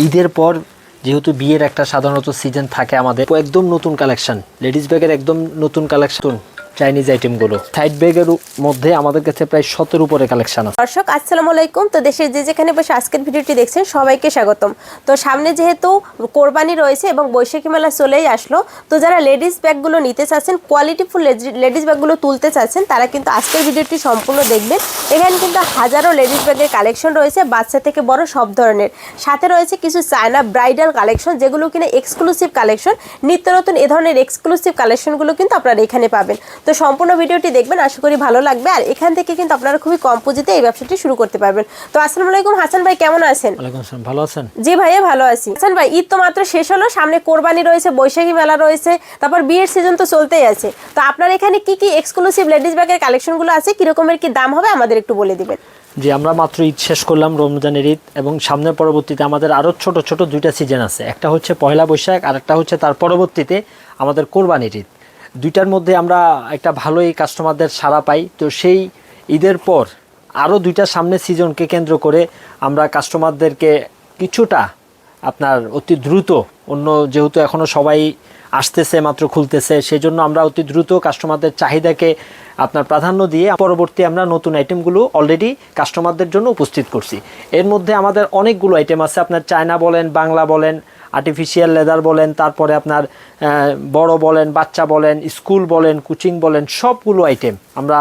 ঈদের পর যেহেতু বিয়ের একটা সাধারণত সিজন থাকে আমাদের, একদম নতুন কালেকশন, লেডিস ব্যাগের একদম নতুন কালেকশন চাইনিজ আইটেমগুলো। সাইড ব্যাগের মধ্যে আমাদের কাছে প্রায় ১৭ উপরে কালেকশন আছে। দর্শক আসসালামু আলাইকুম। তো দেশের যে যেখানে বসে আজকের ভিডিওটি দেখছেন সবাইকে স্বাগতম। তো সামনে যেহেতু কোরবানি রয়েছে এবং বৈশাখী মেলা চলেই আসলো, তো যারা লেডিস ব্যাগগুলো নিতে চাচ্ছেন, কোয়ালিটিফুল লেডিস ব্যাগগুলো তুলতে চাচ্ছেন, তারা কিন্তু আজকের ভিডিওটি সম্পূর্ণ দেখবেন। এখানে কিন্তু হাজারো লেডিস ব্যাগের কালেকশন রয়েছে, বাচ্চা থেকে বড় সব ধরনের। সাথে রয়েছে কিছু চায়না ব্রাইডাল কালেকশন, যেগুলো কিনা এক্সক্লুসিভ কালেকশন। নিত্য নতুন এ ধরনের এক্সক্লুসিভ কালেকশনগুলো কিন্তু আপনারা এখানে পাবেন। তো সম্পূর্ণ ভিডিওটি দেখবেন, আশা করি ভালো লাগবে। আর এখান থেকে কিন্তু আপনারা খুবই কম পুঁজিতে এই ব্যবসাটি শুরু করতে পারবেন। তো আসসালামু আলাইকুম হাসান ভাই, কেমন আছেন? ওয়ালাইকুম আসসালাম, ভালো আছেন? জি ভাইয়া ভালো আছি। হাসান ভাই, ঈদ তো মাত্র শেষ হলো, সামনে কোরবানি রয়েছে, বৈশাখী মেলা রয়েছে, তারপর বিয়ের সিজন তো চলতেই আছে। তো আপনার এখানে কি কি এক্সক্লুসিভ লেডিস ব্যাগের কালেকশনগুলো আছে, কি রকমের কি দাম হবে আমাদের একটু বলে দিবেন। জি, আমরা মাত্র ঈদ শেষ করলাম, রমজানের ঈদ, এবং সামনের পরবর্তীতে আমাদের আরও ছোট ছোট দুইটা সিজন আছে। একটা হচ্ছে পয়লা বৈশাখ, আর একটা হচ্ছে তার পরবর্তীতে আমাদের কোরবানির ঈদ। দুইটার মধ্যে আমরা একটা ভালোই কাস্টমারদের সাড়া পাই। তো সেই ঈদের পর আরও দুইটা সামনের সিজনকে কেন্দ্র করে আমরা কাস্টমারদেরকে কিছুটা আপনার অতি দ্রুত, অন্য যেহেতু এখনও সবাই আসতেছে, মাত্র খুলতেছে, সেই জন্য আমরা অতি দ্রুত কাস্টমারদের চাহিদাকে আপনার প্রাধান্য দিয়ে পরবর্তী আমরা নতুন আইটেমগুলো অলরেডি কাস্টমারদের জন্য উপস্থিত করছি। এর মধ্যে আমাদের অনেকগুলো আইটেম আছে, আপনার চায়না বলেন, বাংলা বলেন, আর্টিফিশিয়াল লেদার বলেন, তারপরে আপনার বড় বলেন, বাচ্চা বলেন, স্কুল বলেন, কোচিং বলেন, সবগুলো আইটেম আমরা,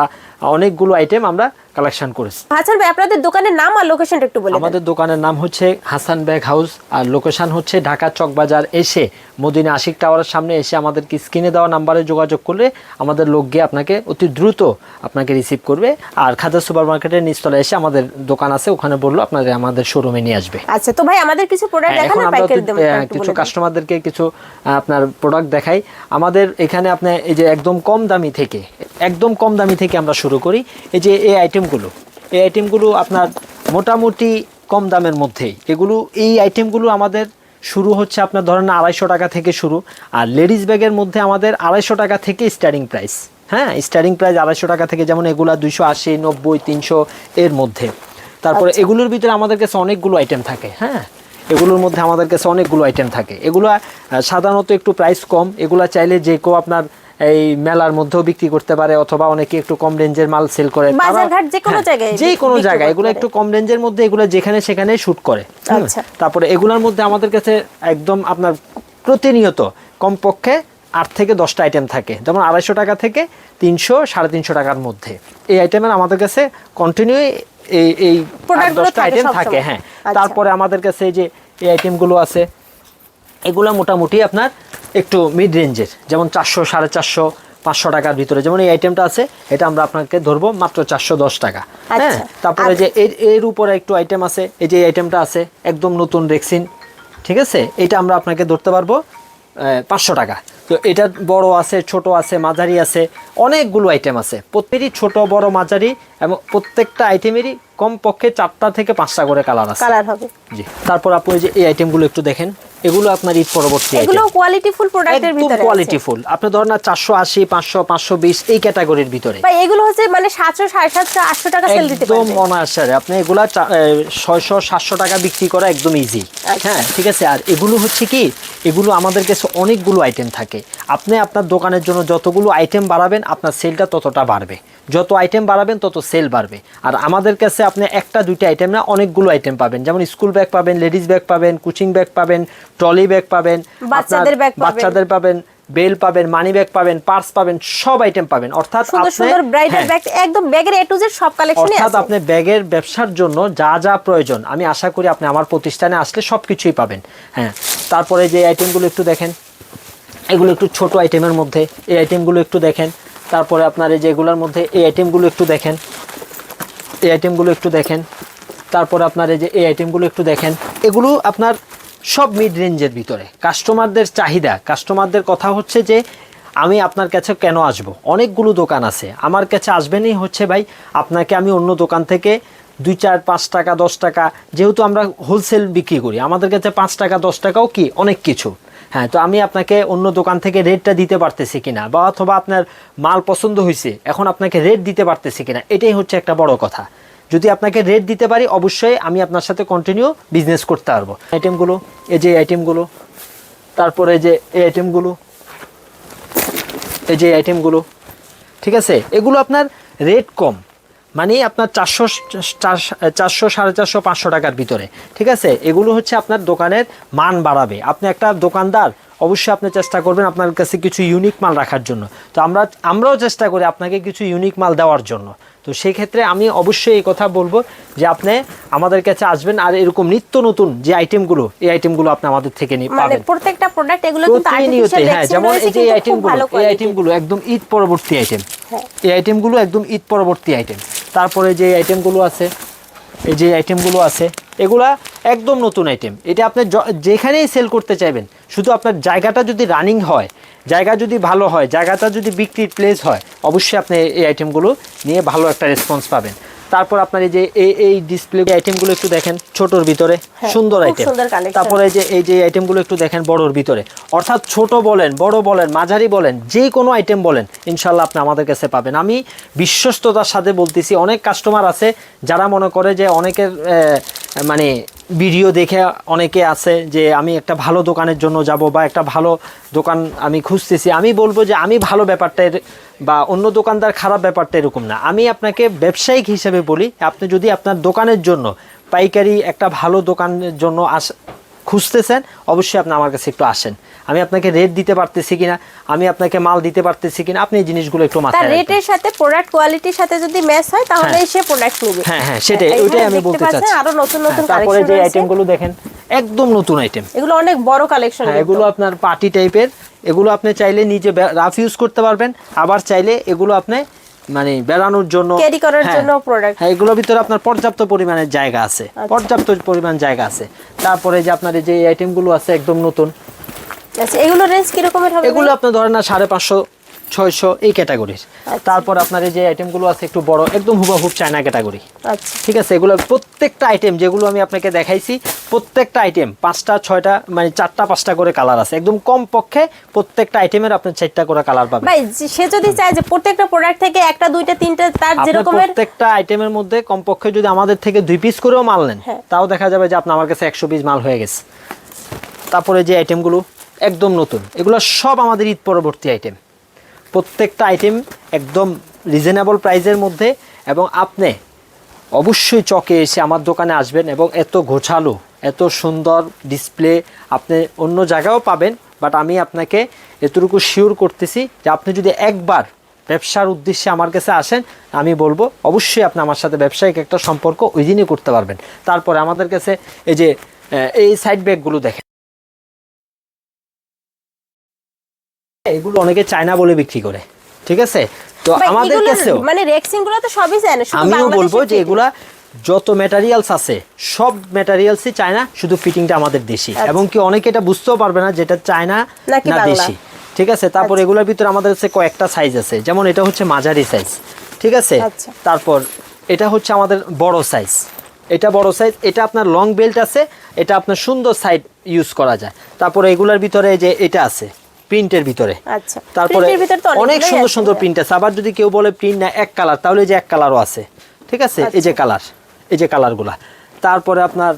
অনেকগুলো আইটেম আমরা কালেকশন করেছি। হাসান ভাই, আপনাদের দোকানের নাম আর লোকেশনটা একটু বলে দিন। আমাদের দোকানের নাম হচ্ছে হাসান ব্যাগ হাউস, আর লোকেশন হচ্ছে ঢাকা চকবাজার এসে মদিনা আশিক টাওয়ারের সামনে এসে আমাদেরকে স্ক্রিনে দেওয়া নাম্বারে যোগাযোগ করলে আমাদের লোক গিয়ে আপনাকে অতি দ্রুত আপনাকে রিসিভ করবে। আর খাজা সুপার মার্কেটের নিচতলা এসে আমাদের দোকান আছে, ওখানে বললো আপনাদের আমাদের শোরুমে নিয়ে আসবে। আচ্ছা, তো ভাই আমাদের কিছু প্রোডাক্ট দেখান না, পাইকারি দামে কিছু কাস্টমারদেরকে কিছু আপনার প্রোডাক্ট দেখাই। আমাদের এখানে আপনি এই যে একদম কম দামি থেকে আমরা শুরু করি। এই যে এই আইটেমগুলো আপনার মোটামুটি কম দামের মধ্যেই। এই আইটেমগুলো আমাদের শুরু হচ্ছে আপনার ধরেন 250 টাকা থেকে শুরু। আর লেডিস ব্যাগের মধ্যে আমাদের 250 টাকা থেকে স্টার্টিং প্রাইস। হ্যাঁ, স্টার্টিং প্রাইস 250 টাকা থেকে, যেমন এগুলা 280, 90, 300 এর মধ্যে। তারপরে এগুলোর ভিতরে আমাদের কাছে অনেকগুলো আইটেম থাকে। হ্যাঁ, এগুলোর মধ্যে আমাদের কাছে অনেকগুলো আইটেম থাকে। এগুলো সাধারণত একটু প্রাইস কম। এগুলা চাইলে যে কেউ আপনার এই মেলার মধ্যেও বিক্রি করতে পারে, অথবা অনেকে একটু কম রেঞ্জের মাল সেল করে যে কোনো জায়গায়। এগুলো একটু কম রেঞ্জের মধ্যে, এগুলো যেখানে সেখানে শুট করে। তারপরে এগুলোর মধ্যে আমাদের কাছে একদম আপনার প্রতিনিয়ত কমপক্ষে 8 থেকে 10টা আইটেম থাকে, যেমন 250 টাকা থেকে 300, 350 টাকার মধ্যে। এই আইটেমের আমাদের কাছে কন্টিনিউ এই 10টা আইটেম থাকে। হ্যাঁ, তারপরে আমাদের কাছে এই যে এই আইটেমগুলো আছে, এগুলো মোটামুটি আপনার একটু মিড রেঞ্জের, যেমন 400, 450, 500 টাকার ভিতরে। যেমন এই আইটেমটা আছে, এটা আমরা আপনাকে ধরবো মাত্র 410 টাকা। হ্যাঁ, তারপরে যে এর উপরে একটু আইটেম আছে, এই যে আইটেমটা আছে একদম নতুন রেক্সিন, ঠিক আছে, এটা আমরা আপনাকে ধরতে পারবো 500 টাকা। তো এটা বড় আছে, ছোট আছে, মাঝারি আছে, অনেকগুলো আইটেম আছে। প্রত্যেকটি ছোট বড় মাঝারি, এবং প্রত্যেকটা আইটেমেরই কমপক্ষে 4টা থেকে 5টা করে কালার হবে। জি, তারপর আপনি যে এই আইটেমগুলো একটু দেখেন, এগুলো আপনার ঈদ পরবর্তী আইটেম, এগুলো কোয়ালিটিফুল প্রোডাক্টের ভিতরে আছে, কোয়ালিটিফুল। আপনি ধরেন না 480, 500, 520 এই ক্যাটাগরির ভিতরে। ভাই এগুলো হচ্ছে মানে 700, 750, 800 টাকা সেল দিতে পারবেন। একদম মনে আসে, আপনি এগুলা 600, 700 টাকা বিক্রি করা একদম ইজি। হ্যাঁ, ঠিক আছে। আর এগুলো হচ্ছে কি, এগুলো আমাদের কাছে অনেকগুলো আইটেম থাকে। আপনি আপনার দোকানের জন্য যতগুলো আইটেম বাড়াবেন, আপনার সেলটা ততটা বাড়বে। যত আইটেম বাড়াবেন তত সেল বাড়বে। আর আমাদের কাছে আপনি একটা দুইটা আইটেম না, অনেকগুলো আইটেম পাবেন, যেমন স্কুল ব্যাগ পাবেন, লেডিস ব্যাগ পাবেন, কোচিং ব্যাগ পাবেন, ট্রলি ব্যাগ পাবেন, বাচ্চাদের পাবেন, বেল পাবেন, মানি ব্যাগ পাবেন, পার্স পাবেন, সব আইটেম পাবেন। অর্থাৎ সুন্দর ব্রাইডাল ব্যাগ, একদম ব্যাগের এ টু জেড সব কালেকশনই আছে। অর্থাৎ আপনি ব্যাগের ব্যবসার জন্য যা যা প্রয়োজন, আমি আশা করি আপনি আমার প্রতিষ্ঠানে আসলে সবকিছুই পাবেন। হ্যাঁ, তারপরে যে আইটেমগুলো একটু দেখেন, এগুলো একটু ছোট আইটেমের মধ্যে, এই আইটেমগুলো একটু দেখেন। তারপরে আপনার এই যে এগুলোর মধ্যে এই আইটেমগুলো একটু দেখেন, তারপরে আপনার এই যে এই আইটেমগুলো একটু দেখেন। এগুলো আপনার সব মিড রেঞ্জের ভিতরে। কাস্টমারদের চাহিদা, কাস্টমারদের কথা হচ্ছে যে আমি আপনার কাছে কেন আসব, অনেকগুলো দোকান আছে, আমার কাছে আসবেনই হচ্ছে ভাই আপনাকে আমি অন্য দোকান থেকে 2, 4, 5 টাকা, 10 টাকা, যেহেতু আমরা হোলসেল বিক্রি করি, আমাদের কাছে 5 টাকা 10 টাকাও কি অনেক কিছু। হ্যাঁ, তো আমি আপনাকে অন্য দোকান থেকে রেটটা দিতে পারতেছি কিনা, বা অথবা আপনার মাল পছন্দ হয়েছে, এখন আপনাকে রেট দিতে পারতেছি কিনা, এটাই হচ্ছে একটা বড় কথা। যদি আপনাকে রেট দিতে পারি অবশ্যই আমি আপনার সাথে কন্টিনিউ বিজনেস করতে পারবো। আইটেমগুলো, এই যে আইটেমগুলো, তারপরে যে এই আইটেমগুলো, এই যে আইটেমগুলো, ঠিক আছে, এগুলো আপনার রেট কম, মানে আপনার 400, 450, 500 টাকার ভিতরে, ঠিক আছে। এগুলো হচ্ছে আপনার দোকানের মান বাড়াবে। আপনি একটা দোকানদার, অবশ্যই আপনি চেষ্টা করবেন আপনার কাছে কিছু ইউনিক মাল রাখার জন্য। তো আমরাও চেষ্টা করি আপনাকে কিছু ইউনিক মাল দেওয়ার জন্য। তো সেই ক্ষেত্রে আমি অবশ্যই এই কথা বলবো যে আপনি আমাদের কাছে আসবেন, আর এরকম নিত্য নতুন যে আইটেমগুলো, এই আইটেমগুলো আপনি আমাদের থেকে নিয়ে মানে পাবেন প্রত্যেকটা প্রোডাক্ট এগুলো কিন্তু আর্টিফিশিয়াল হ্যাঁ, রেক্সিন যেমন রয়েছে এই যে কিন্তু খুব আইটেমগুলো, ভালো এই কোয়ালিটি। আইটেমগুলো একদম ঈদ পরবর্তী আইটেম। হ্যাঁ। এই আইটেমগুলো একদম ঈদ পরবর্তী আইটেম। তারপরে যে আইটেমগুলো আছে, এই যে আইটেমগুলো আছে, এগুলা একদম নতুন আইটেম। এটা আপনি যেখানেই সেল করতে চাইবেন, শুধু আপনার জায়গাটা যদি রানিং হয়, জায়গা যদি ভালো হয়, জায়গাটা যদি বিক্রির প্লেস হয়, অবশ্যই আপনি এই আইটেমগুলো নিয়ে ভালো একটা রেসপন্স পাবেন। তারপর আপনার এই যে এই ডিসপ্লে আইটেমগুলো একটু দেখেন, ছোটোর ভিতরে সুন্দর আইটেম। তারপরে এই যে আইটেমগুলো একটু দেখেন, বড়োর ভিতরে। অর্থাৎ ছোট বলেন, বড় বলেন, মাঝারি বলেন, যে কোনো আইটেম বলেন, ইনশাল্লাহ আপনি আমাদের কাছে পাবেন। আমি বিশ্বস্ততার সাথে বলতেছি, অনেক কাস্টমার আছে যারা মনে করে যে অনেকের মানে ভিডিও দেখে অনেকে আছে যে আমি একটা ভালো দোকানের জন্য যাব বা একটা ভালো দোকান আমি খুঁজতেছি। আমি বলবো যে আমি ভালো ব্যাপারটা বা অন্য দোকানদার খারাপ ব্যাপারটা এরকম না। আমি আপনাকে ব্যবসায়িক হিসেবে বলি, আপনি যদি আপনার দোকানের জন্য পাইকারি একটা ভালো দোকানের জন্য খুঁজতেছেন, অবশ্যই আপনি আমার কাছে একটু আসেন। আমি আপনাকে রেট দিতে পারতেছি কিনা, আমি আপনাকে মাল দিতে পারতেছি কিনা, আপনি এই জিনিসগুলো একটু মাথায় রাখবেন। রেটের সাথে প্রোডাক্ট কোয়ালিটির সাথে যদি ম্যাচ হয় তাহলে সে প্রোডাক্ট নেবে। হ্যাঁ হ্যাঁ, সেটাই, ওইটাই আমি বলতে চাচ্ছি। আরো নতুন নতুন তারপরে কালেকশন যে রয়েছে, আইটেমগুলো দেখেন, একদম নতুন আইটেম। এগুলো অনেক বড় কালেকশন। হ্যাঁ, এগুলো আপনার পার্টি টাইপের। এগুলো আপনি চাইলে নিজে রাফ ইউজ করতে পারবেন, আবার চাইলে এগুলো আপনি মানে বেড়ানোর জন্য, ক্যারি করার জন্য প্রোডাক্ট। হ্যাঁ, এগুলোর ভিতরে আপনার পর্যাপ্ত পরিমাণের জায়গা আছে, পর্যাপ্ত পরিমাণ জায়গা আছে। তারপরে যে আপনার এই যে আইটেমগুলো আছে একদম নতুন। আচ্ছা, এগুলো রেঞ্জ কি রকমের হবে? এগুলো আপনি ধরেন না 550, 600 এই ক্যাটাগরির। তারপর আপনার এই যে আইটেমগুলো আছে একটু বড়, একদম হুবহুব চায়না ক্যাটাগরি। আচ্ছা, ঠিক আছে। এগুলো প্রত্যেকটা আইটেম যেগুলো আমি আপনাকে দেখাইছি, প্রত্যেকটা আইটেম 5টা 6টা মানে 4টা 5টা করে কালার আছে। একদম কম পক্ষে প্রত্যেকটা আইটেমের আপনি 4টা করে কালার পাবেন। ভাই সে যদি চায় যে প্রত্যেকটা প্রোডাক্ট থেকে একটা দুইটা তিনটা তার যেরকমের, প্রত্যেকটা আইটেমের মধ্যে কমপক্ষে যদি আমাদের থেকে 2 পিস করেও মাল নেন, তাও দেখা যাবে যে আপনার আমার কাছে 100 পিস মাল হয়ে গেছে। তারপরে যে আইটেমগুলো একদম নতুন, এগুলো সব আমাদের ঈদ পরবর্তী আইটেম। প্রত্যেকটা আইটেম একদম রিজনেবল প্রাইসের মধ্যে, এবং আপনি অবশ্যই চকে এসে আমার দোকানে আসবেন। এবং এত গোছালো, এত সুন্দর ডিসপ্লে আপনি অন্য জায়গায়ও পাবেন, বাট আমি আপনাকে এতটুকু শিওর করতেছি যে আপনি যদি একবার ব্যবসার উদ্দেশ্যে আমার কাছে আসেন, আমি বলবো অবশ্যই আপনি আমার সাথে ব্যবসায়িক একটা সম্পর্ক ওই দিনই করতে পারবেন। তারপরে আমাদের কাছে এই যে এই সাইড ব্যাগগুলো দেখেন, এগুলো অনেকে চায়না বলে বিক্রি করে, ঠিক আছে। তো আমাদের কাছেও মানে রেক্সিন গুলো তো সবই চায়না, শুধু আমিও বাংলাদেশে বলবো যে এগুলা যত ম্যাটেরিয়ালস আছে সব ম্যাটেরিয়ালসই চায়না, শুধু ফিটিংটা আমাদের দেশি। এবং কি অনেকে এটা বুঝতেও পারবে না যেটা চায়না না দেশি, ঠিক আছে। তারপর এগুলোর ভিতরে আমাদের কাছে কয়েকটা সাইজ আছে, যেমন এটা হচ্ছে মাঝারি সাইজ, ঠিক আছে। তারপর এটা হচ্ছে আমাদের বড় সাইজ, এটা বড় সাইজ, এটা আপনার লং বেল্ট আছে, এটা আপনার সুন্দর সাইড ইউজ করা যায়। তারপরে এগুলোর ভিতরে যে এটা আছে প্রিন্টের ভিতরে, আচ্ছা, তারপরে অনেক সুন্দর সুন্দর প্রিন্ট আছে। আবার যদি কেউ বলে প্রিন্ট না এক কালার, তাহলে যে এক কালারও আছে, ঠিক আছে। এই যে কালার, এই যে কালারগুলা। তারপরে আপনার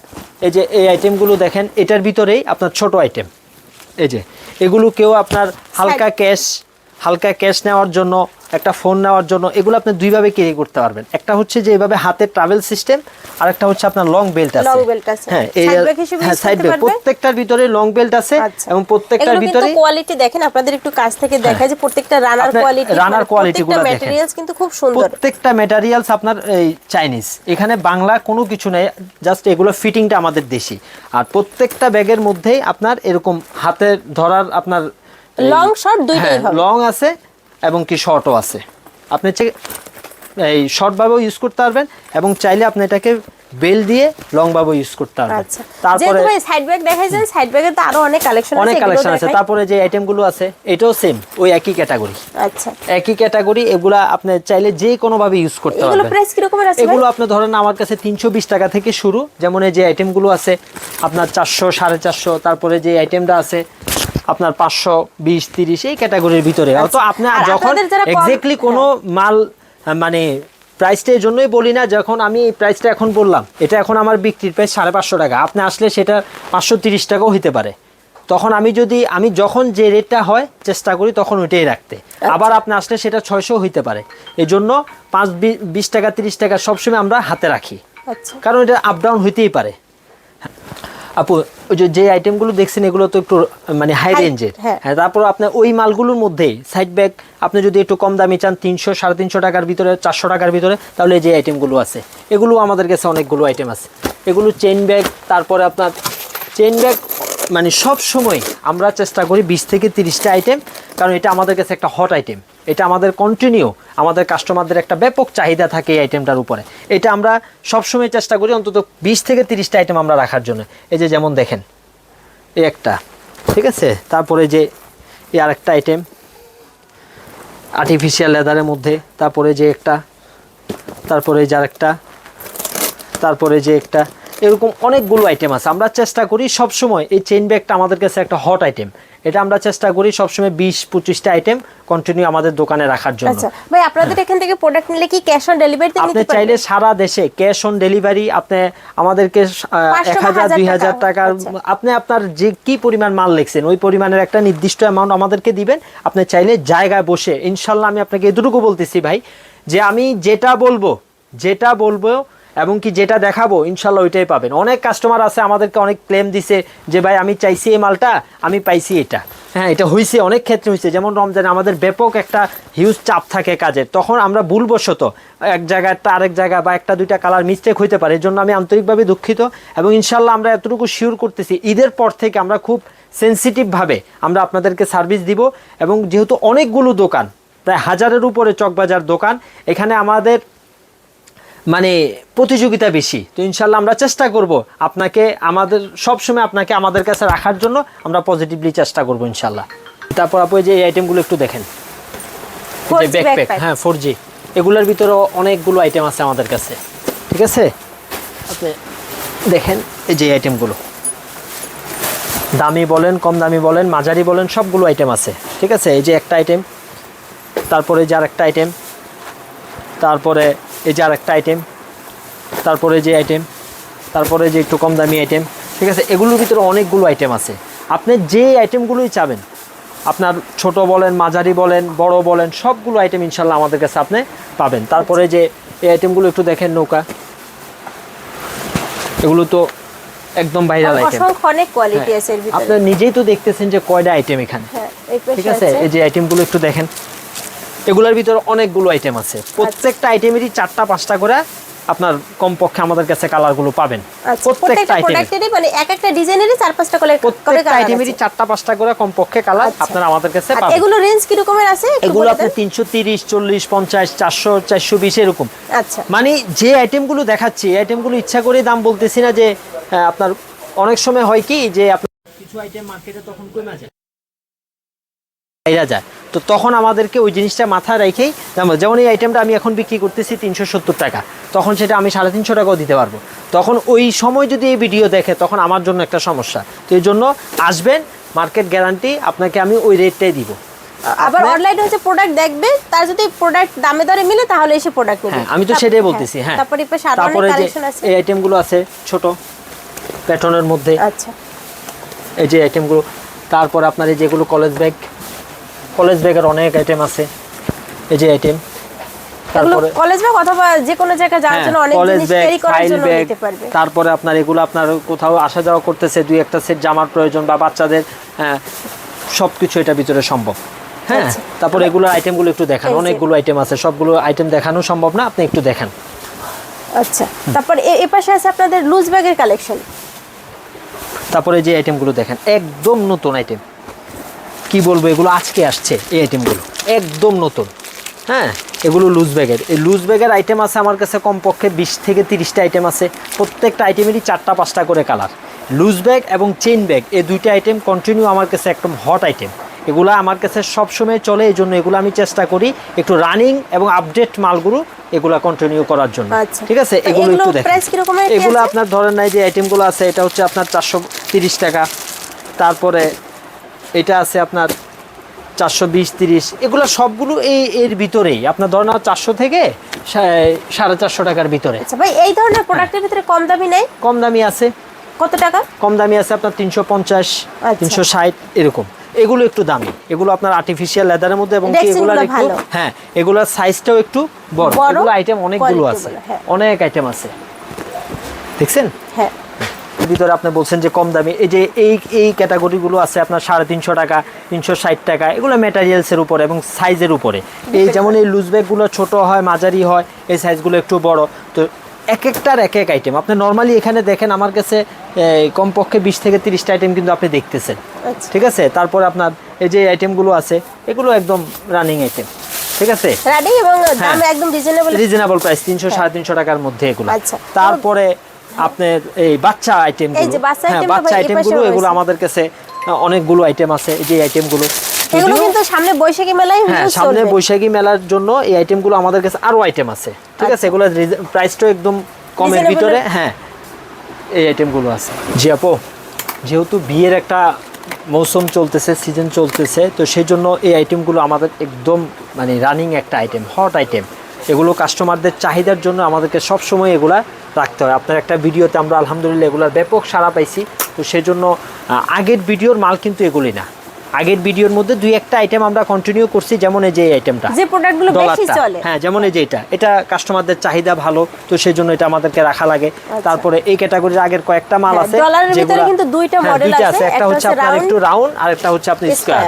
এই যে এই আইটেমগুলো দেখেন, এটার ভিতরেই আপনার ছোট আইটেম, এই যে এগুলো কেউ আপনার হালকা ক্যাশ নেওয়ার জন্য, একটা ফোন নেওয়ার জন্য, এগুলো আপনি দুইভাবে ক্যারি করতে পারবেন। একটা হচ্ছে যে এইভাবে হাতে ট্রাভেল সিস্টেম, আর একটা হচ্ছে আপনার লং বেল্ট আছে। হ্যাঁ, এই সাইড ব্যাগ প্রত্যেকটার ভিতরে লং বেল্ট আছে, এবং প্রত্যেকটার ভিতরে কোয়ালিটি দেখেন, আপনাদের একটু কাছ থেকে দেখায় যে প্রত্যেকটা রানার কোয়ালিটিগুলো দেখেন, ম্যাটেরিয়ালস কিন্তু খুব সুন্দর। প্রত্যেকটা ম্যাটেরিয়ালস আপনার এই চাইনিজ, এখানে বাংলা কোনো কিছু নেই, জাস্ট এগুলো ফিটিংটা আমাদের দেশি। আর প্রত্যেকটা ব্যাগের মধ্যেই আপনার এরকম হাতে ধরার আপনার লং শর্ট দুইটাই হবে, লং আছে এবং কি শর্টও আছে। আপনি এই শর্ট ভাবেও ইউজ করতে পারবেন, এবং চাইলে আপনি এটাকে বেল দিয়ে লং ভাবেও ইউজ করতে পারবেন। আচ্ছা, তারপরে সাইড ব্যাগ দেখাইছেন, সাইড ব্যাগে তো আরো অনেক কালেকশন আছে। তারপরে যে আইটেমগুলো আছে এটাও সেম ওই একই ক্যাটাগরি। আচ্ছা, একই ক্যাটাগরি, এগুলা আপনি চাইলে যে কোনো ভাবে ইউজ করতে পারবেন। এগুলো প্রাইস কি রকম আছে? এগুলো আপনি ধরেন আমার কাছে 320 টাকা থেকে শুরু, যেমন এই যে আইটেমগুলো আছে আপনার 400, 450। তারপরে যে আইটেমটা আছে আপনার 520, 30 এই ক্যাটাগরির ভিতরে। তো আপনি যখন এক্স্যাক্টলি কোনো মাল মানে প্রাইসটা এই জন্যই বলি না, যখন আমি এই প্রাইসটা এখন বললাম এটা এখন আমার বিক্রির প্রাইস 550 টাকা, আপনি আসলে সেটা 530 টাকাও হতে পারে। তখন আমি যখন যে রেটটা হয় চেষ্টা করি তখন ওইটাই রাখতে। আবার আপনি আসলে সেটা 600 হইতে পারে, এই জন্য 5-20 টাকা 30 টাকা সবসময় আমরা হাতে রাখি, আচ্ছা কারণ এটা আপ ডাউন হইতেই পারে। আপু ওই যে আইটেমগুলো দেখছেন এগুলো তো একটু মানে হাই রেঞ্জের, হ্যাঁ। হ্যাঁ। তারপর আপনি ওই মালগুলোর মধ্যে সাইড ব্যাগ আপনি যদি একটু কম দামি চান 300-350 টাকার ভিতরে, 400 টাকার ভিতরে, তাহলে যে আইটেমগুলো আছে এগুলো আমাদের কাছে অনেকগুলো আইটেম আছে। এগুলো চেইন ব্যাগ, তারপরে আপনার চেইন ব্যাগ মানে সব সময় আমরা চেষ্টা করি 20 থেকে 30টা আইটেম, কারণ এটা আমাদের কাছে একটা হট আইটেম, এটা আমাদের কন্টিনিউ আমাদের কাস্টমারদের একটা ব্যাপক চাহিদা থাকে এই আইটেমটার উপরে। এটা আমরা সবসময় চেষ্টা করি অন্তত 20 থেকে 30টা আইটেম আমরা রাখার জন্য। এই যে যেমন দেখেন এই একটা, ঠিক আছে, তারপরে যে এই আরেকটা আইটেম আর্টিফিশিয়াল লেদারের মধ্যে, তারপরে যে একটা, তারপরে যে আরেকটা, তারপরে যে একটা, এরকম অনেকগুলো আইটেম আছে। আমরা চেষ্টা করি সবসময় এই চেইন ব্যাগটা আমাদের কাছে একটা হট আইটেম, এটা আমরা চেষ্টা করি সবসময় 20-25টা আইটেম কন্টিনিউ আমাদের দোকানে রাখার জন্য। আচ্ছা ভাই, আপনাদের এখান থেকে প্রোডাক্ট নিলে কি ক্যাশ অন ডেলিভারিতে নিতে আপনি পারবেন? চাইলে সারা দেশে ক্যাশ অন ডেলিভারি আপনি আমাদেরকে 1000-2000 টাকা, আপনি আপনার যে কি পরিমাণ মাল লিখছেন ওই পরিমাণের একটা নির্দিষ্ট অ্যামাউন্ট আমাদেরকে দিবেন। আপনি চাইলে জায়গায় বসে, ইনশাল্লাহ আমি আপনাকে এতটুকু বলতেছি ভাই, যে আমি যেটা বলবো এবং কি যেটা দেখাবো ইনশাল্লাহ ওইটাই পাবেন। অনেক কাস্টমার আছে আমাদেরকে অনেক ক্লেম দিছে যে ভাই আমি চাইছি এই মালটা, আমি পাইছি এটা। হ্যাঁ, এটা হয়েছে, অনেক ক্ষেত্রে হয়েছে। যেমন রমজানে আমাদের ব্যাপক একটা হিউজ চাপ থাকে কাজের, তখন আমরা ভুলবশত এক জায়গায় আরেক জায়গায় বা একটা দুইটা কালার মিস্টেক হইতে পারে, এর জন্য আমি আন্তরিকভাবে দুঃখিত। এবং ইনশাল্লাহ আমরা এতটুকু শিওর করতেছি ঈদের পর থেকে আমরা খুব সেন্সিটিভভাবে আমরা আপনাদেরকে সার্ভিস দিব। এবং যেহেতু অনেকগুলো দোকান, প্রায় 1000-এর উপরে চকবাজার দোকান, এখানে আমাদের মানে প্রতিযোগিতা বেশি, তো ইনশাল্লাহ আমরা চেষ্টা করব আপনাকে সবসময় আপনাকে আমাদের কাছে রাখার জন্য আমরা পজিটিভলি চেষ্টা করব ইনশাল্লাহ। তারপর আপনি যে এই আইটেমগুলো একটু দেখেন, যে ব্যাকপ্যাক, হ্যাঁ 4G, এগুলোর ভিতরে অনেকগুলো আইটেম আছে আমাদের কাছে, ঠিক আছে। আপনি দেখেন এই যে আইটেমগুলো, দামি বলেন কম দামি বলেন মাঝারি বলেন সবগুলো আইটেম আছে, ঠিক আছে। এই যে একটা আইটেম, তারপরে যে আরেকটা আইটেম, তারপরে এই যে আরেকটা আইটেম, তারপরে যে আইটেম, তারপরে যে একটু কম দামি আইটেম, ঠিক আছে। এগুলোর ভিতরে অনেকগুলো আইটেম আছে, আপনি যে আইটেমগুলোই চাবেন, আপনার ছোট বলেন মাঝারি বলেন বড় বলেন সবগুলো আইটেম ইনশাল্লাহ আমাদের কাছে আপনি পাবেন। তারপরে যে এই আইটেমগুলো একটু দেখেন, নৌকা, এগুলো তো একদম ভাইরাল আইটেম, অনেক কোয়ালিটি আছে এর ভিতরে। আপনি নিজেই তো দেখতেছেন যে কয়টা আইটেম এখানে, ঠিক আছে। এই যে আইটেমগুলো একটু দেখেন, এগুলোর ভিতরে অনেকগুলো আইটেম আছে, প্রত্যেকটা আইটেমেরই 4টা-5টা করে আপনার কমপক্ষে আমাদের কাছে কালারগুলো পাবেন। প্রত্যেকটা প্রোডাক্টেরই মানে এক একটা ডিজাইনেরই 4-5টা করে প্রত্যেকটা আইটেমেরই 4টা-5টা করে কমপক্ষে কালার আপনারা আমাদের কাছে পাবেন। এগুলো রেঞ্জ কি রকমের আছে? এগুলো আপনি 330, 40, 50, 400, 420 এরকম। আচ্ছা, মানে যে আইটেমগুলো দেখাচ্ছি এই আইটেমগুলো ইচ্ছা করে দাম বলতেছি না, যে আপনার অনেক সময় হয় কি যে আপনার কিছু আইটেম মার্কেটে তখন কমে যায়, যায়, তো তখন আমাদেরকে ওই জিনিসটা মাথায় রেখেই, যেমন এই আইটেমটা আমি এখন বিক্রি করতেছি 370 টাকা, তখন সেটা আমি 350 টাকাও দিতে পারবো। তখন ওই সময় যদি এই ভিডিও দেখে তখন আমার জন্য একটা সমস্যা, তো এই জন্য আসবেন, মার্কেট গ্যারান্টি আপনাকে আমি ওই রেটটাই দিব। আবার অনলাইনে হচ্ছে প্রোডাক্ট দেখবে, তার যদি প্রোডাক্ট দামে দরে মিলে তাহলে এসে প্রোডাক্ট নেবে। হ্যাঁ, আমি তো সেটাই বলতেছি। হ্যাঁ, তারপরে যে এই আইটেমগুলো আছে ছোট প্যাটার্নের মধ্যে, আচ্ছা, এই যে আইটেমগুলো, তারপরে আপনার এই যেগুলো কলেজ ব্যাগের অনেক আইটেম আছে, এই যে আইটেম, তারপরে কলেজ ব্যাগ অথবা যে কোনো জায়গায় যাওয়ার জন্য অনেক জিনিস ক্যারি করার জন্য নিতে পারবে। তারপরে আপনার এগুলো আপনার কোথাও আসা যাওয়া করতেছে, দুই একটা সেট জামার প্রয়োজন বা বাচ্চাদের, সবকিছু এটা ভিতরে সম্ভব। হ্যাঁ, তারপরে এগুলো আইটেমগুলো একটু দেখান, অনেকগুলো আইটেম আছে, সবগুলো আইটেম দেখানো সম্ভব না, আপনি একটু দেখান। আচ্ছা, তারপর এই পাশে আছে আপনাদের লুজ ব্যাগের কালেকশন। তারপরে যে আইটেমগুলো দেখেন একদম নতুন আইটেম, কি বলবো, এগুলো আজকে আসছে এই আইটেমগুলো, একদম নতুন। হ্যাঁ, এগুলো লুজ ব্যাগের, এই লুজ ব্যাগের আইটেম আছে আমার কাছে কমপক্ষে 20 থেকে 30টা আইটেম আছে, প্রত্যেকটা আইটেমেরই 4টা-5টা করে কালার। লুজ ব্যাগ এবং চেইন ব্যাগ এই দুইটা আইটেম কন্টিনিউ আমার কাছে একদম হট আইটেম, এগুলো আমার কাছে সবসময় চলে, এই জন্য এগুলো আমি চেষ্টা করি একটু রানিং এবং আপডেট মালগুলো এগুলো কন্টিনিউ করার জন্য, ঠিক আছে। এগুলো একটু দেখেন, এগুলো আপনার ধরেন নাই যে আইটেমগুলো আছে, এটা হচ্ছে আপনার 430 টাকা, তারপরে এটা আছে আপনার 420 30 এগুলো সবগুলো এর ভিতরেই আপনার ধরেন 400 থেকে 450 টাকার ভিতরে। আচ্ছা ভাই, এই ধরনের প্রোডাক্টের ভিতরে কম দামি নাই? কম দামি আছে। কত টাকা? কম দামি আছে আপনার 350 360 এরকম। এগুলো একটু দামি, এগুলো আপনার আর্টিফিশিয়াল লেদারের মধ্যে এবং এগুলো একটু হ্যাঁ এগুলোর সাইজটাও একটু বড়। এগুলো আইটেম অনেকগুলো আছে, অনেক আইটেম আছে দেখছেন। হ্যাঁ ভিতরে আপনি বলছেন যে কম দামি, এই যে এই ক্যাটাগরিগুলো আছে আপনার 350 টাকা 360 টাকা। এগুলো ম্যাটেরিয়ালসের উপরে এবং সাইজের উপরে। এই যেমন এই লুজ ব্যাগগুলো ছোট হয়, মাঝারি হয়, এই সাইজগুলো একটু বড়। তো এক একটার এক এক আইটেম। আপনি নর্মালি এখানে দেখেন আমার কাছে কমপক্ষে 20 থেকে 30টা আইটেম কিন্তু আপনি দেখতেছেন, ঠিক আছে। তারপরে আপনার এই যে আইটেমগুলো আছে এগুলো একদম রানিং আইটেম, ঠিক আছে, রানিং এবং দাম একদম রিজনেবল প্রাইস 300 350 টাকার মধ্যে এগুলো। তারপরে আপনার এই বাচ্চা আইটেমগুলো, হ্যাঁ বাচ্চা আইটেমগুলো এগুলো আমাদের কাছে অনেকগুলো আইটেম আছে। এই যে আইটেমগুলো এগুলো কিন্তু সামনে বৈশাখী মেলায়, হ্যাঁ সামনে বৈশাখী মেলার জন্য এই আইটেমগুলো আমাদের কাছে আরো আইটেম আছে, ঠিক আছে। এগুলো প্রাইসটা একদম কমের ভিতরে, হ্যাঁ এই আইটেমগুলো আছে। জি আপু, যেহেতু বিয়ের একটা মৌসুম চলতেছে, সিজন চলতেছে, তো সেই জন্য এই আইটেমগুলো আমাদের একদম মানে রানিং একটা আইটেম, হট আইটেম। এগুলো কাস্টমারদের চাহিদার জন্য আমাদেরকে সবসময় এগুলা রাখতে হয়। আপনার একটা ভিডিওতে আমরা আলহামদুলিল্লাহ এগুলার ব্যাপক সাড়া পাইছি। তো সেই জন্য আগের ভিডিওর মাল কিন্তু এগুলি না, আগের ভিডিওর মধ্যে দুই একটা আইটেম আমরা কন্টিনিউ করছি, যেমন এই যে আইটেমটা, যে প্রোডাক্টগুলো বেশি চলে, হ্যাঁ যেমন এই যে এটা কাস্টমারদের চাহিদা ভালো, তো সেই জন্য এটা আমাদেরকে রাখা লাগে। তারপরে এই ক্যাটাগরির আগের কয়েকটা মাল আছে যেগুলো কিন্তু দুইটা মডেল আছে, একটা হচ্ছে আপনার একটু রাউন্ড আর একটা হচ্ছে আপনার স্কয়ার।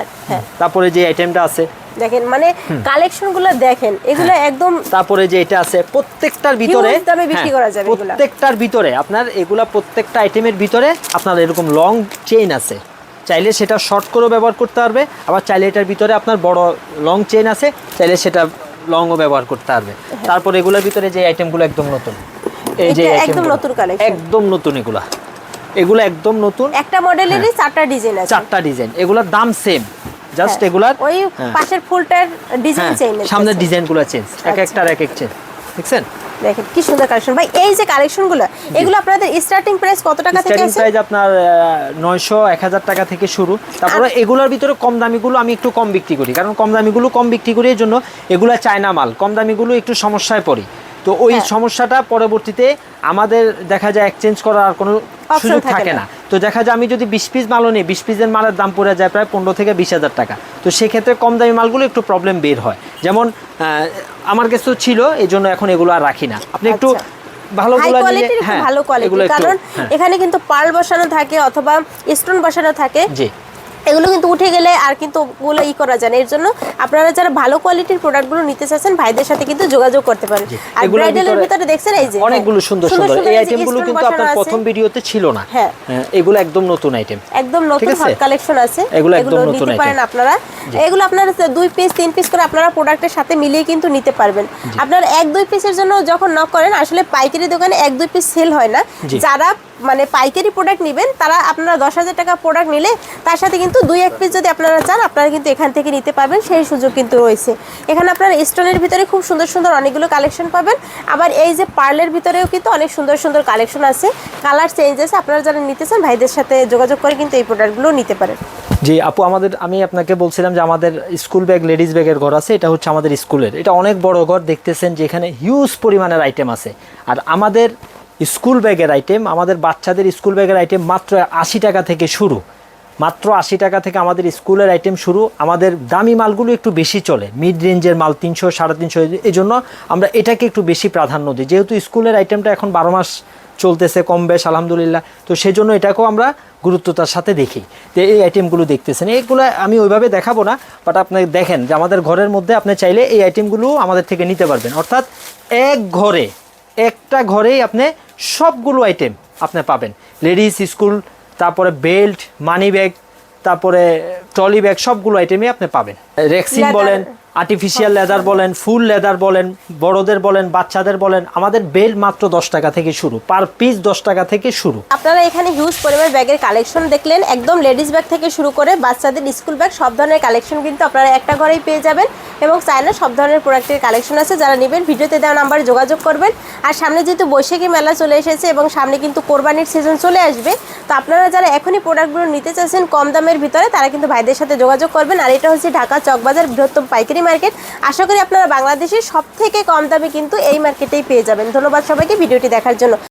তারপরে যে আইটেমটা আছে দেখেন, মানে কালেকশনগুলো দেখেন, এগুলো একদম। তারপরে যে এটা আছে প্রত্যেকটার ভিতরে দামে বিক্রি করা যাবে। প্রত্যেকটার ভিতরে আপনার এগুলা প্রত্যেকটা আইটেমের ভিতরে আপনার এরকম লং চেইন আছে, চাইলে সেটা শর্ট করেও ব্যবহার করতে পারবে, আবার চাইলে এটার ভিতরে আপনার বড় লং চেইন আছে, চাইলে সেটা লংও ব্যবহার করতে পারবে। তারপর এগুলোর ভিতরে যে আইটেমগুলো একদম নতুন, এই যে একদম নতুন কালেকশন, একদম নতুন এগুলো একদম নতুন। একটা মডেলেরই 4টা ডিজাইন আছে, 4টা ডিজাইন। এগুলোর দাম সেম, জাস্ট এগুলার ওই পাশের ফুলটার ডিজাইন চেঞ্জ, সামনের ডিজাইনগুলো চেঞ্জ, এক একটার এক এক চেঞ্জ। দেখছেন, দেখেন কি সুন্দর কালেকশন ভাই। এই যে কালেকশনগুলো, এগুলো আপনাদের স্টার্টিং প্রাইস কত টাকা থেকে আছে? স্টার্টিং প্রাইস আপনার 900 1000 টাকা থেকে শুরু। তারপরে এগুলোর ভিতরে কম দামিগুলো আমি একটু কম বিক্রি করি, কারণ কম দামিগুলো কম বিক্রি করি এর জন্য এগুলো চায়না মাল, কম দামিগুলো একটু সমস্যায় পড়ি। তো ওই সমস্যাটা পরবর্তীতে আমাদের দেখা যায় এক্সচেঞ্জ করার আর কোনো সুযোগ থাকে না। তো দেখা যায় আমি যদি 20 পিস মালও নিই, 20 পিসের মালের দাম পড়ে যায় প্রায় 15 থেকে 20,000 টাকা। তো সেক্ষেত্রে কম দামি মালগুলো একটু প্রবলেম বের হয়। যেমন আমার কাছে ছিল, এই জন্য এখন এগুলো আর রাখি না। আপনি একটু ভালো কোয়ালিটির, হ্যাঁ ভালো কোয়ালিটি, কারণ এখানে কিন্তু পার্ল বসানো থাকে অথবা স্টোন বসানো থাকে, জি এগুলো কিন্তু উঠে গেলে আর কিন্তু ওগুলো করা যায় না। এর জন্য আপনারা যারা ভালো কোয়ালিটির প্রোডাক্টগুলো নিতে চাচ্ছেন ভাইদের সাথে কিন্তু যোগাযোগ করতে পারেন। আর ব্রাইডালের ভিতরে দেখছেন এই যে অনেকগুলো সুন্দর সুন্দর এই আইটেমগুলো কিন্তু আপনার প্রথম ভিডিওতে ছিল না। হ্যাঁ এগুলো একদম নতুন আইটেম, একদম নতুন হট কালেকশন আছে, এগুলো একদম নতুন নিতে পারেন আপনারা। এগুলো আপনারা 2 পিস 3 পিস করে আপনারা প্রোডাক্টের সাথে মিলিয়ে কিন্তু নিতে পারবেন। আপনারা 1-2 পিসের জন্য যখন নক করেন, আসলে পাইকারি দোকানে 1-2 পিস সেল হয় না। যারা মানে পাইকারি প্রোডাক্ট নেবেন, তারা আপনারা 10,000 টাকা প্রোডাক্ট নিলে তার সাথে কিন্তু 2-1 পিস যদি আপনারা চান, আপনারা কিন্তু এখান থেকে নিতে পারবেন, সেই সুযোগ কিন্তু রয়েছে। এখানে আপনারা স্টোনের ভিতরে খুব সুন্দর সুন্দর অনেকগুলো কালেকশন পাবেন। আবার এই যে পার্লের ভিতরেও কিন্তু অনেক সুন্দর সুন্দর কালেকশন আছে, কালার চেঞ্জ আছে। আপনারা যারা নিতে চান ভাইদের সাথে যোগাযোগ করে কিন্তু এই প্রোডাক্টগুলো নিতে পারেন। জি আপু, আমি আপনাকে বলছিলাম যে আমাদের স্কুল ব্যাগ, লেডিস ব্যাগের ঘর আছে। এটা হচ্ছে আমাদের স্কুলের, এটা অনেক বড় ঘর দেখতেছেন, যেখানে হিউজ পরিমাণের আইটেম আছে। আর আমাদের স্কুল ব্যাগের আইটেম, আমাদের বাচ্চাদের স্কুল ব্যাগের আইটেম মাত্র 80 টাকা থেকে শুরু, মাত্র 80 টাকা থেকে আমাদের স্কুলের আইটেম শুরু। আমাদের দামি মালগুলো একটু বেশি চলে, মিড রেঞ্জের মাল 300 350, এই জন্য আমরা এটাকে একটু বেশি প্রাধান্য দিই। যেহেতু স্কুলের আইটেমটা এখন 12 মাস চলতেছে কম বেশ আলহামদুলিল্লাহ, তো সেই জন্য এটাকেও আমরা গুরুত্বতার সাথে দেখি। তো এই আইটেমগুলো দেখতেছেন, এইগুলো আমি ওইভাবে দেখাবো না, বাট আপনি দেখেন যে আমাদের ঘরের মধ্যে আপনি চাইলে এই আইটেমগুলো আমাদের থেকে নিতে পারবেন। অর্থাৎ একটা ঘরেই আপনি সবগুলো আইটেম আপনি পাবেন, লেডিস স্কুল, তারপরে বেল্ট, মানি ব্যাগ, তারপরে ট্রলি ব্যাগ, সবগুলো আইটেমই আপনি পাবেন। রেক্সিন বলেন, আর্টিফিশিয়াল লেদার বলেন, ফুল লেদার বলেন, বড়দের বলেন, বাচ্চাদের বলেন, আমাদের বেল্ট মাত্র 10 টাকা থেকে শুরু, পার পিস 10 টাকা থেকে শুরু। আপনারা এখানে হিউজ পরিমাণ ব্যাগের কালেকশন দেখলেন, একদম লেডিস ব্যাগ থেকে শুরু করে বাচ্চাদের স্কুল ব্যাগ সব ধরনের কালেকশন কিন্তু আপনারা একটা ঘরেই পেয়ে যাবেন এবং চায়না সব ধরনের প্রোডাক্টের কালেকশন আছে। যারা নেবেন ভিডিওতে দেওয়া নাম্বারে যোগাযোগ করবেন। আর সামনে যেহেতু বৈশাখী মেলা চলে এসেছে এবং সামনে কিন্তু কোরবানির সিজন চলে আসবে, তো আপনারা যারা এখনই প্রোডাক্টগুলো নিতে চাচ্ছেন কম দামের ভিতরে তারা কিন্তু ভাইদের সাথে যোগাযোগ করবেন। আর এটা হচ্ছে ঢাকা চকবাজার বৃহত্তম পাইকারি মার্কেট। আশা করি আপনারা বাংলাদেশের সব থেকে কম দামে কিন্তু এই মার্কেটেই পেয়ে যাবেন। ধন্যবাদ সবাইকে ভিডিওটি দেখার জন্য।